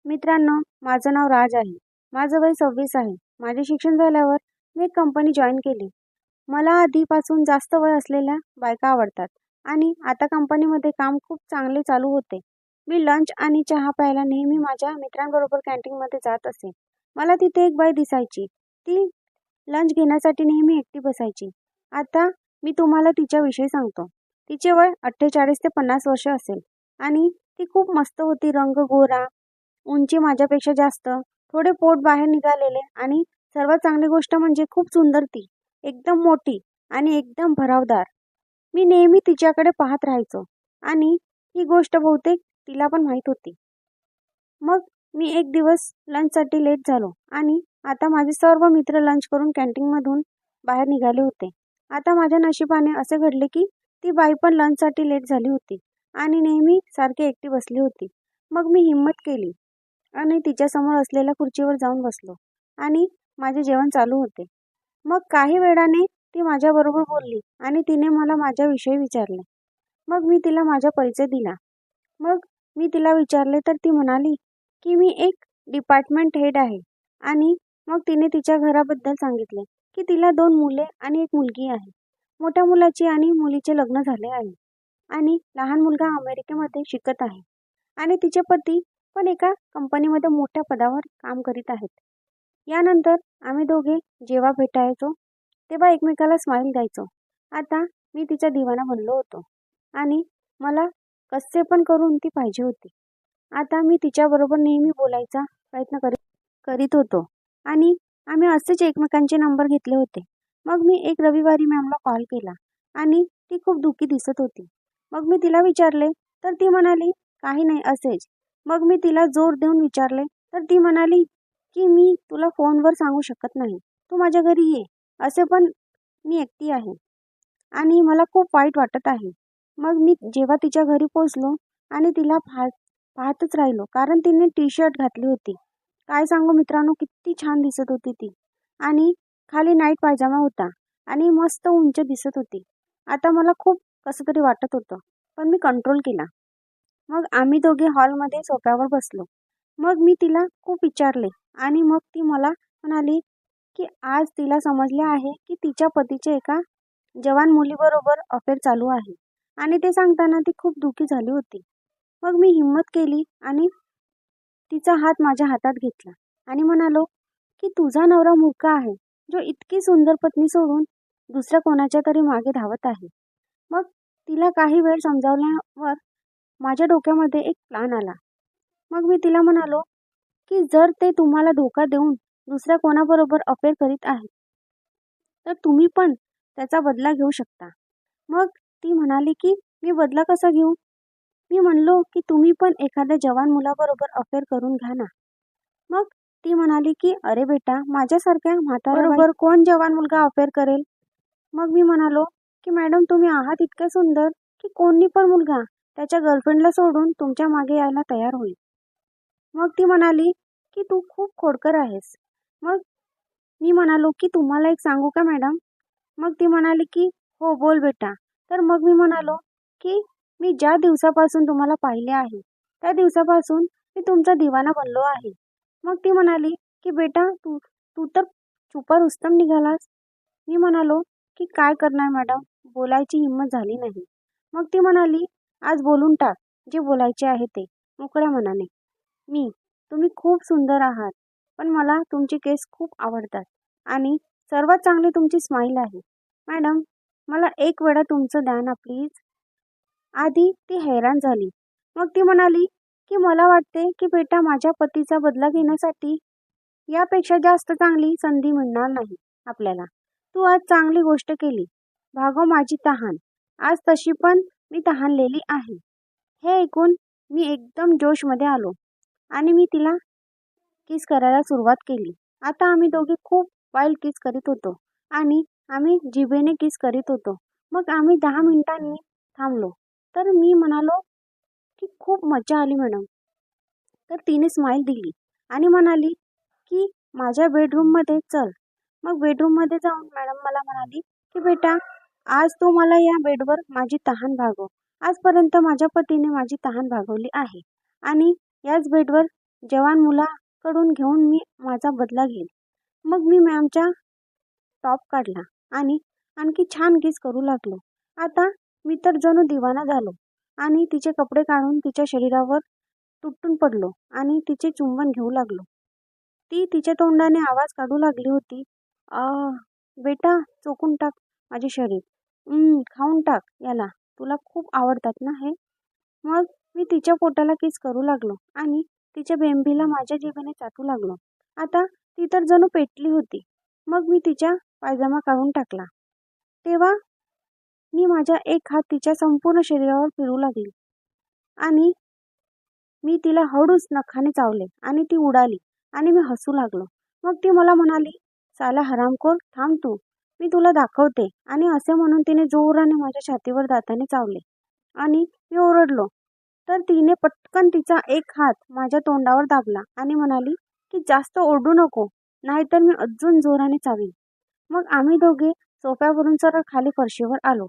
मित्रांनो, माझं नाव राज आहे. माझं वय 26 आहे. माझे शिक्षण झाल्यावर मी एक कंपनी जॉइन केली. मला आधीपासून जास्त वय असलेल्या बायका आवडतात आणि आता कंपनीमध्ये काम खूप चांगले चालू होते. मी लंच आणि चहा प्यायला नेहमी माझ्या मित्रांबरोबर कॅन्टीनमध्ये जात असे. मला तिथे एक बाई दिसायची. ती लंच घेण्यासाठी नेहमी एकटी बसायची. आता मी तुम्हाला तिच्याविषयी सांगतो. तिचे वय 48 ते 50 वर्ष असेल आणि ती खूप मस्त होती. रंग गोरा, उंची माझ्यापेक्षा जास्त, थोडे पोट बाहेर निघालेले आणि सर्वात चांगली गोष्ट म्हणजे खूप सुंदर ती. एकदम मोठी आणि एकदम भरावदार. मी नेहमी तिच्याकडे पाहत राहायचो आणि ही गोष्ट बहुतेक तिला पण माहीत होती. मग मी एक दिवस लंचसाठी लेट झालो आणि आता माझे सर्व मित्र लंच करून कॅन्टीनमधून बाहेर निघाले होते. आता माझ्या नशिबाने असे घडले की ती बाई पण लंचसाठी लेट झाली होती आणि नेहमी सारखी एकटी बसली होती. मग मी हिम्मत केली आणि तिच्यासमोर असलेल्या खुर्चीवर जाऊन बसलो आणि माझे जेवण चालू होते. मग काही वेळाने ती माझ्याबरोबर बोलली आणि तिने मला माझ्याविषयी विचारले. मग मी तिला माझा परिचय दिला. मग मी तिला विचारले तर ती म्हणाली की मी एक डिपार्टमेंट हेड आहे आणि मग तिने तिच्या घराबद्दल सांगितले की तिला 2 मुले आणि 1 मुलगी आहे. मोठ्या मुलाची आणि मुलीचे लग्न झाले आहे आणि लहान मुलगा अमेरिकेमध्ये शिकत आहे आणि तिचे पती पण एका कंपनीमध्ये मोठ्या पदावर काम करीत आहेत. यानंतर आम्ही दोघे जेव्हा भेटायचो तेव्हा एकमेकाला स्माईल द्यायचो. आता मी तिचा दिवाना बनलो होतो आणि मला कसे पण करून ती पाहिजे होती. आता मी तिच्याबरोबर नेहमी बोलायचा प्रयत्न करीत होतो आणि आम्ही असेच एकमेकांचे नंबर घेतले होते. मग मी एक रविवारी मॅमला कॉल केला आणि ती खूप दुःखी दिसत होती. मग मी तिला विचारले तर ती म्हणाली काही नाही असेच. मग मी तिला जोर देऊन विचारले तर ती म्हणाली की मी तुला फोनवर सांगू शकत नाही. तू माझ्या घरी ये. असे पण मी एकटी आहे आणि मला खूप वाईट वाटत आहे. मग मी जेव्हा तिच्या घरी पोहोचलो आणि तिला पाहतच राहिलो कारण तिने टी-शर्ट घातली होती. काय सांगू मित्रांनो, किती छान दिसत होती ती आणि खाली नाईट पायजामा होता आणि मस्त उंच दिसत होती. आता मला खूप कसं तरी वाटत होतं, पण मी कंट्रोल केला. मग आम्ही दोघे हॉलमध्ये सोफ्यावर बसलो. मग मी तिला खूप विचारले आणि मग ती मला म्हणाली की आज तिला समजले आहे की तिच्या पतीचे एका जवान मुलीबरोबर अफेअर चालू आहे आणि ते सांगताना ती खूप दुःखी झाली होती. मग मी हिम्मत केली आणि तिचा हात माझ्या हातात घेतला आणि म्हणालो की तुझा नवरा मूर्ख आहे, जो इतकी सुंदर पत्नी सोडून दुसऱ्या कोणाच्या तरी मागे धावत आहे. मग तिला काही वेळ समजावल्यावर माझ्या डोक्यामध्ये एक प्लान आला. मग मी तिला म्हणालो की जर ते तुम्हाला धोका देऊन दुसऱ्या कोणाबरोबर अफेअर करीत आहेत तर तुम्ही पण त्याचा बदला घेऊ शकता. मग ती म्हणाली की मी बदला कसा घेऊ? मी म्हणलो की तुम्ही पण एखाद्या जवान मुलाबरोबर अफेअर करून घ्या ना. मग ती म्हणाली की अरे बेटा, माझ्यासारख्या म्हाताऱ्याबरोबर कोण जवान मुलगा अफेअर करेल? मग मी म्हणालो की मॅडम, तुम्ही आहात इतके सुंदर की कोणी पण मुलगा त्याच्या गर्लफ्रेंडला सोडून तुमच्या मागे यायला तयार होईल. मग ती म्हणाली की तू खूप खोडकर आहेस. मग मी म्हणालो की तुम्हाला एक सांगू का मॅडम? मग ती म्हणाली की हो, बोल बेटा. तर मग मी म्हणालो की मी ज्या दिवसापासून तुम्हाला पाहिले आहे त्या दिवसापासून मी तुमचा दिवाना बनलो आहे. मग ती म्हणाली की बेटा, तू तू तर छुपा रुस्तम निघालास. मी म्हणालो की काय करणार मॅडम, बोलायची हिंमत झाली नाही. मग ती म्हणाली आज बोलून टाक जे बोलायचे आहे ते मोकळ्या मनाने. तुम्ही खूप सुंदर आहात, पण मला तुमचे केस खूप आवडतात आणि सर्वात चांगली तुमची स्माईल आहे. मॅडम, मला एक वेळा तुमचं द्या ना प्लीज. आधी ती हैराण झाली. मग ती म्हणाली की मला वाटते की बेटा, माझ्या पतीचा बदला घेण्यासाठी यापेक्षा जास्त चांगली संधी मिळणार नाही आपल्याला. तू आज चांगली गोष्ट केली. भागव माझी तहान. आज तशी पण मी तहानलेली आहे. हे ऐकून मी एकदम जोशमध्ये आलो आणि मी तिला किस करायला सुरुवात केली. आता आम्ही दोघे खूप वाईल्ड किस करीत होतो आणि आम्ही जिभेने किस करीत होतो. मग आम्ही 10 मिनिटांनी थांबलो. तर मी म्हणालो की खूप मजा आली मॅडम. तर तिने स्माईल दिली आणि म्हणाली की माझ्या बेडरूममध्ये चल. मग बेडरूममध्ये जाऊन मॅडम मला म्हणाली की बेटा, आज तू मला या बेडवर माझी तहान भागव. आजपर्यंत माझ्या पतीने माझी तहान भागवली आहे आणि याच बेडवर जवान मुलाकडून घेऊन मी माझा बदला घेईल. मग मी मॅमचा टॉप काढला आणि आणखी छान किस करू लागलो. आता मी तर जणू दिवाना झालो आणि तिचे कपडे काढून तिच्या शरीरावर तुटून पडलो आणि तिचे चुंबन घेऊ लागलो. ती तिच्या तोंडाने आवाज काढू लागली होती, आ बेटा चोखून टाक माझे शरीर. खाऊन टाक याला. तुला खूप आवडतात ना हे. मग मी तिच्या पोटाला किस करू लागलो आणि तिच्या बेंबीला माझ्या जिभेने चाटू लागलो. आता ती तर जणू पेटली होती. मग मी तिच्या पायजमा काढून टाकला. तेव्हा मी माझा एक हात तिच्या संपूर्ण शरीरावर फिरू लागली आणि मी तिला हळूच नखाने चावले आणि ती उडाली आणि मी हसू लागलो. मग ती मला म्हणाली, साला हरामखोर, थांब तू, मी तुला दाखवते. आणि असे म्हणून तिने जोराने माझ्या छातीवर दाताने चावले आणि मी ओरडलो. तर तिने पटकन तिचा एक हात माझ्या तोंडावर दाबला आणि म्हणाली की जास्त ओरडू नको, नाहीतर मी अजून जोराने चावीन. मग आम्ही दोघे सोफ्यावरून सरळ खाली फरशीवर आलो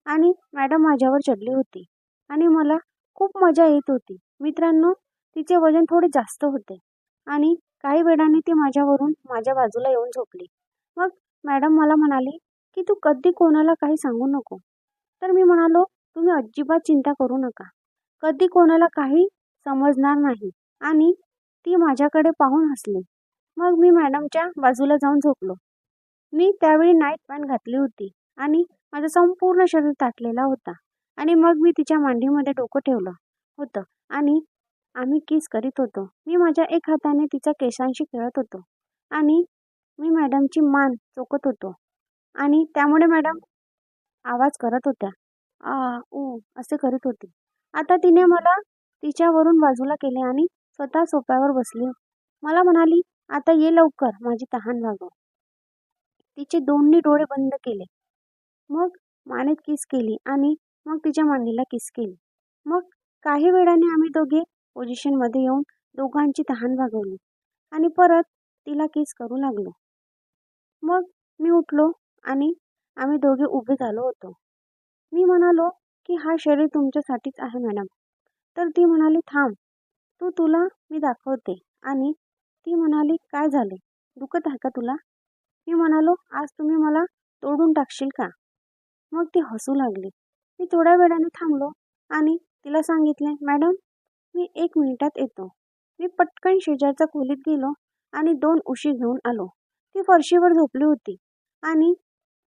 आणि मॅडम माझ्यावर चढली होती आणि मला खूप मजा येत होती. मित्रांनो, तिचे वजन थोडे जास्त होते आणि काही वेळाने ती माझ्यावरून माझ्या बाजूला येऊन झोपली. मग मॅडम मला म्हणाली की तू कधी कोणाला काही सांगू नको. तर मी म्हणालो, तुम्ही अजिबात चिंता करू नका, कधी कोणाला काही समजणार नाही. आणि ती माझ्याकडे पाहून हसली. मग मी मॅडमच्या बाजूला जाऊन झोपलो. मी त्यावेळी नाईट पॅन्ट घातली होती आणि माझं संपूर्ण शरीर ताटलेला होता. आणि मग मी तिच्या मांडीमध्ये डोकं ठेवलं होतं आणि आम्ही किस करीत होतो. मी माझ्या एक हाताने तिच्या केसांशी खेळत होतो आणि मी मॅडमची मान चोखत होतो आणि त्यामुळे मॅडम आवाज करत होत्या, ऊ असे करीत होती. आता तिने मला तिच्यावरून बाजूला केले आणि स्वतः सोफ्यावर बसली. मला म्हणाली, आता ये लवकर, माझी तहान भागव. तिचे दोन्ही डोळे बंद केले. मग मानेत किस केली आणि मग तिच्या मांडीला किस केली. मग काही वेळाने आम्ही दोघे पोझिशनमध्ये येऊन दोघांची तहान भागवली आणि परत तिला किस करू लागलो. मग मी उठलो आणि आम्ही दोघे उभे झालो होतो. मी म्हणालो की हा शरीर तुमच्यासाठीच आहे मॅडम. तर ती म्हणाली, थांब, तुला मी दाखवते. आणि ती म्हणाली, काय झाले, दुखत आहे का तुला? मी म्हणालो, आज तुम्ही मला तोडून टाकशील का? मग ती हसू लागली. मी थोड्या वेळाने थांबलो आणि तिला सांगितले, मॅडम मी 1 मिनिटात येतो. मी पटकन शेजारच्या खोलीत गेलो आणि 2 उशी घेऊन आलो. ती फरशीवर झोपली होती आणि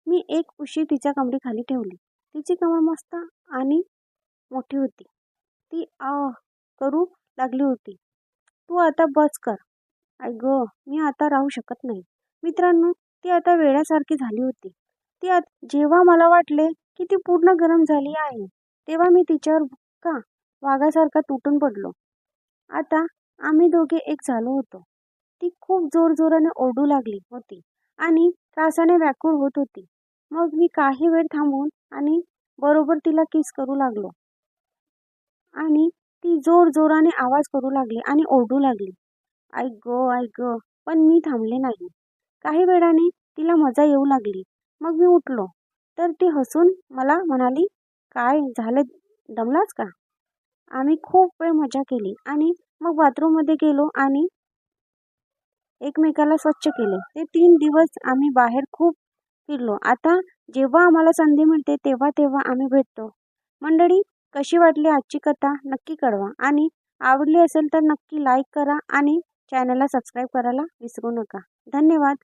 मी एक उशी तिच्या कमरेखाली ठेवली. तिची कमर मस्त आणि मोठी होती. ती करू लागली होती. तू आता बस कर. आई गं, मी आता राहू शकत नाही. मित्रांनो, ती आता वेड्यासारखी झाली होती. जेव्हा मला वाटले की ती पूर्ण गरम झाली आहे, तेव्हा मी तिच्यावर का वाघासारखा तुटून पडलो. आता आम्ही दोघे एक झालो होतो. ती खूप जोरजोराने ओरडू लागली होती आणि त्रासाने व्याकुळ होत होती. मग मी काही वेळ थांबून आणि बरोबर तिला किस करू लागलो आणि ती जोराने आवाज करू लागली आणि ओरडू लागली, आई गं, आई गं. पण मी थांबले नाही. काही वेळाने तिला मजा येऊ लागली. मग मी उठलो. तर ती हसून मला म्हणाली, काय झालं, दमलास का? आम्ही खूप वेळ मजा केली आणि मग बाथरूममध्ये गेलो आणि एकमेकाला स्वच्छ केले. ते 3 दिवस आम्ही बाहेर खूप फिरलो. आता जेव्हा आम्हाला संधी मिळते तेव्हा आम्ही भेटतो. मंडळी, कशी वाटली आजची कथा नक्की कळवा आणि आवडली असेल तर नक्की लाईक करा आणि चॅनलला सबस्क्राईब करायला विसरू नका. धन्यवाद.